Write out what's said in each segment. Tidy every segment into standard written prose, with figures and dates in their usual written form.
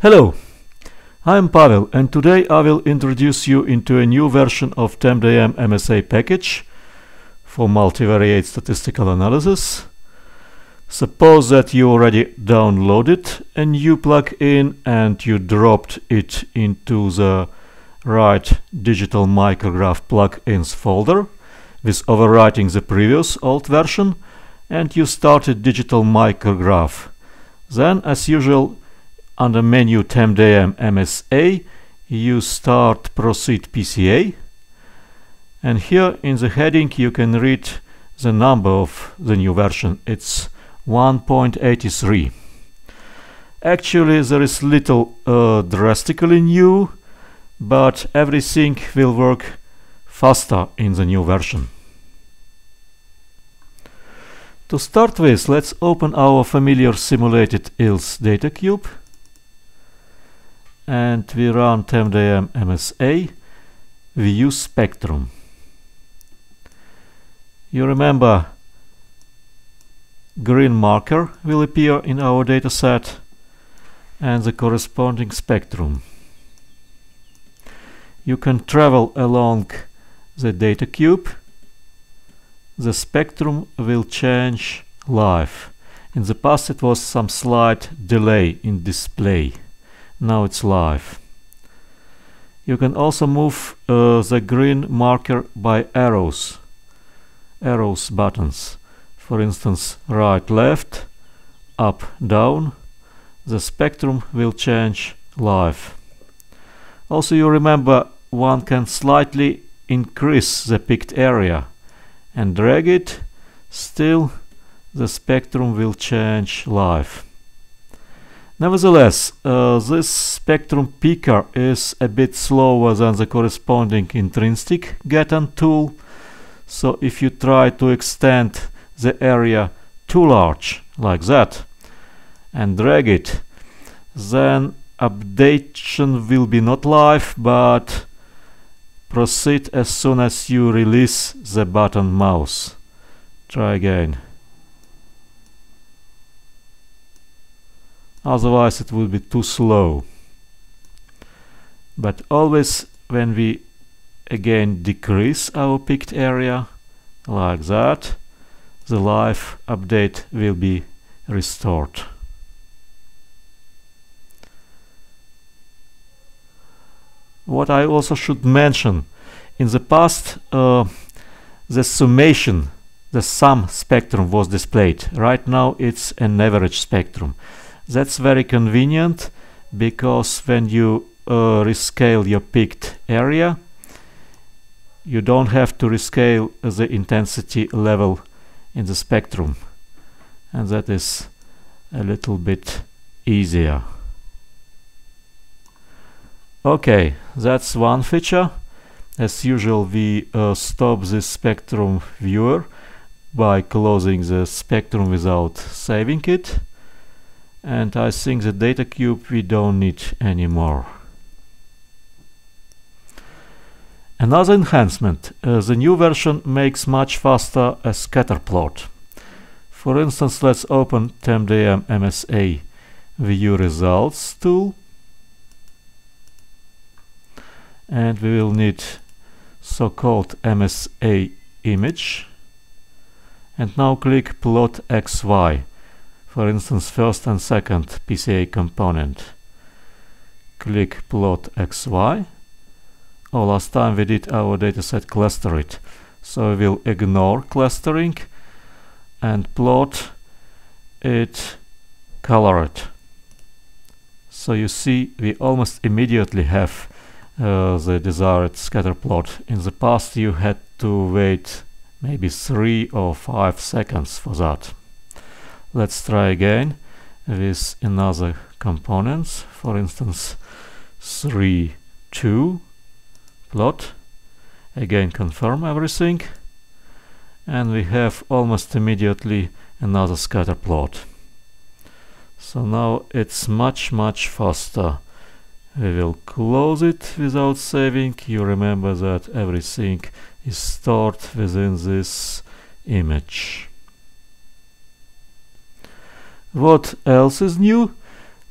Hello, I'm Pavel, and today I will introduce you into a new version of temDM MSA package for multivariate statistical analysis. Suppose that you already downloaded a new plugin and you dropped it into the right digital micrograph plugins folder with overwriting the previous old version, and you started digital micrograph. Then, as usual, under menu temDM MSA, you start Proceed PCA, and here in the heading you can read the number of the new version. It's 1.83. Actually, there is little drastically new, but everything will work faster in the new version. To start with, let's open our familiar simulated ILS data cube, and we run temDM MSA. We use spectrum. You remember, green marker will appear in our dataset and the corresponding spectrum. You can travel along the data cube. The spectrum will change live. In the past it was some slight delay in display. Now it's live. You can also move the green marker by arrows buttons. For instance, right, left, up, down. The spectrum will change live. Also, you remember, one can slightly increase the picked area and drag it. Still, the spectrum will change live. Nevertheless, this spectrum picker is a bit slower than the corresponding intrinsic get-on tool. So if you try to extend the area too large, like that, and drag it, then updation will be not live, but proceed as soon as you release the button mouse. Try again. Otherwise it will be too slow. But always when we again decrease our picked area, like that, the live update will be restored. What I also should mention, in the past the summation, the sum spectrum was displayed. Right now it's an average spectrum. That's very convenient, because when you rescale your picked area, you don't have to rescale the intensity level in the spectrum, and that is a little bit easier. Okay, that's one feature. As usual, we stop this spectrum viewer by closing the spectrum without saving it. And I think the data cube we don't need anymore. Another enhancement, the new version makes much faster a scatter plot. For instance, let's open temDM MSA View Results tool, and we will need so-called MSA image, and now click Plot XY. For instance, first and second PCA component. Click Plot XY. Oh, last time we did our dataset cluster it. So we will ignore clustering and plot it, color it. So you see, we almost immediately have the desired scatter plot. In the past you had to wait maybe 3 or 5 seconds for that. Let's try again with another components. For instance, 3, 2, plot. Again, confirm everything, and we have almost immediately another scatter plot. So now it's much faster. We will close it without saving. You remember that everything is stored within this image. What else is new?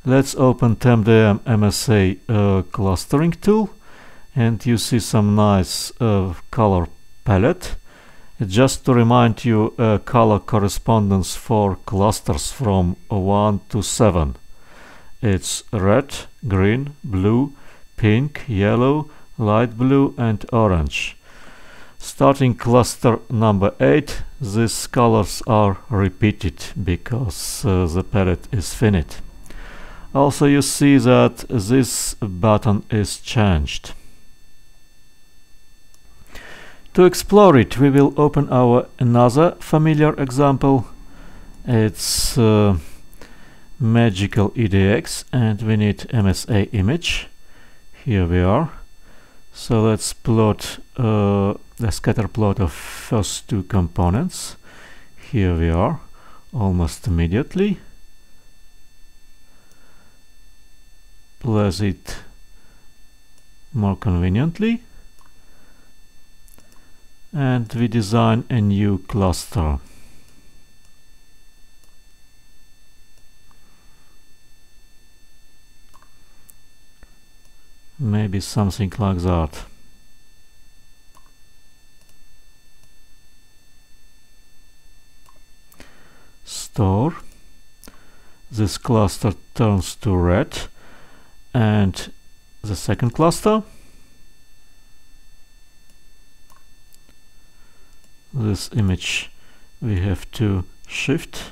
Let's open temDM MSA clustering tool, and you see some nice color palette. Just to remind you, color correspondence for clusters from 1 to 7. It's red, green, blue, pink, yellow, light blue and orange. Starting cluster number 8, these colors are repeated because the palette is finite. Also you see that this button is changed. To explore it, we will open our another familiar example. It's Magical EDX, and we need MSA image. Here we are. So let's plot the scatter plot of first two components. Here we are, almost immediately. Place it more conveniently. And we design a new cluster. Maybe something like that. Store. This cluster turns to red, and the second cluster. This image we have to shift.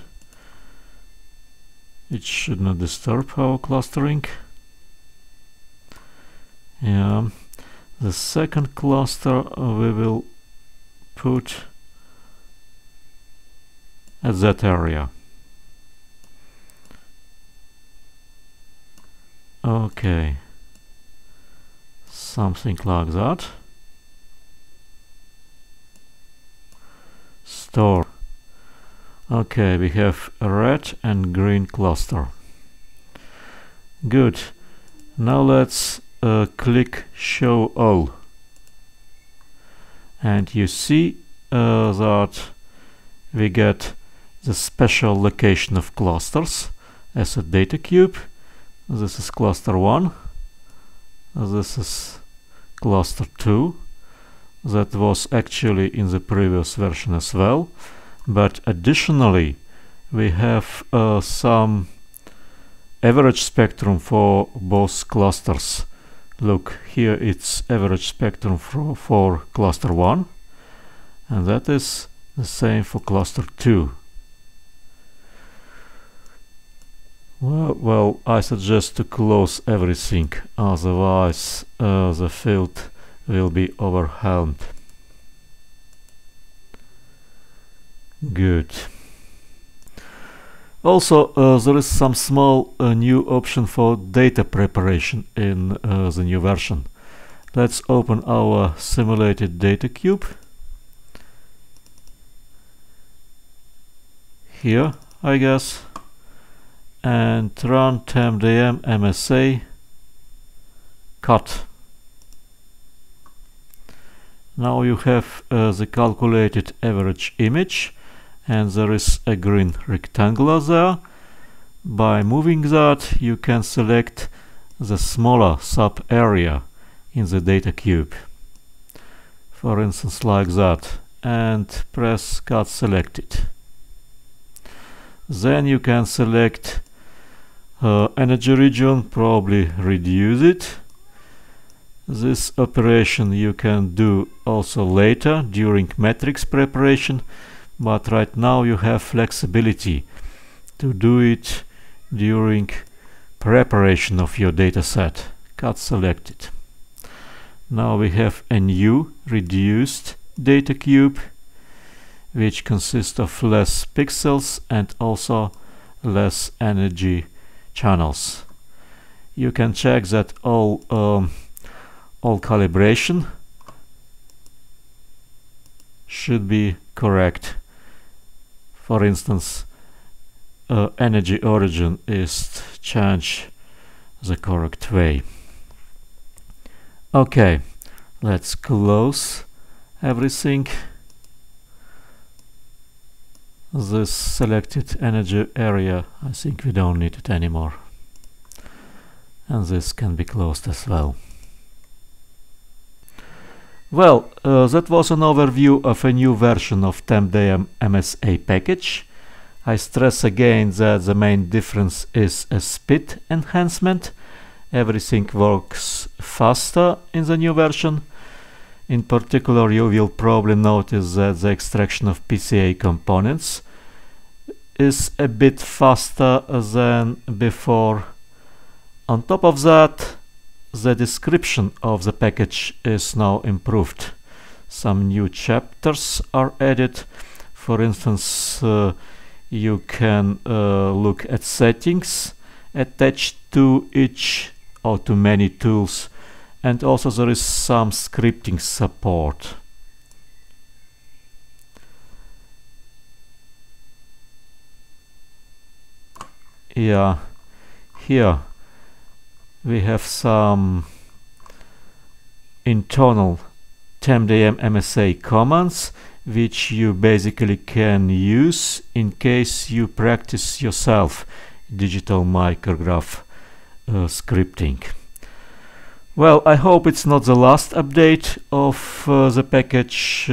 It should not disturb our clustering. Yeah, the second cluster we will put at that area. Okay, something like that. Store. Okay, we have a red and green cluster. Good. Now let's click Show All. And you see that we get the special location of clusters as a data cube. This is cluster 1. This is cluster 2. That was actually in the previous version as well, but additionally we have some average spectrum for both clusters. Look, here it's average spectrum for cluster 1, and that is the same for cluster 2. Well, I suggest to close everything, otherwise the field will be overwhelmed. Good. Also, there is some small new option for data preparation in the new version. Let's open our simulated data cube. Here, I guess. And run temDM MSA cut. Now you have the calculated average image, and there is a green rectangle there. By moving that, you can select the smaller sub area in the data cube. For instance, like that, and press Cut Selected. Then you can select energy region, probably reduce it. This operation you can do also later during matrix preparation, but right now you have flexibility to do it during preparation of your dataset. Cut Selected. Now we have a new reduced data cube, which consists of less pixels and also less energy channels. You can check that all calibration should be correct. For instance, energy origin is changed the correct way. Okay, let's close everything. This selected energy area, I think we don't need it anymore. and this can be closed as well. Well, that was an overview of a new version of temDM MSA package. I stress again that the main difference is a speed enhancement. Everything works faster in the new version. In particular, you will probably notice that the extraction of PCA components is a bit faster than before. On top of that, the description of the package is now improved. Some new chapters are added. For instance, you can look at settings attached to each or to many tools, and also there is some scripting support. Yeah, here we have some internal temDM MSA commands which you basically can use in case you practice yourself digital micrograph scripting. Well, I hope it's not the last update of the package.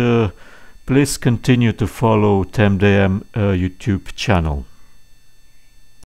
Please continue to follow temDM YouTube channel.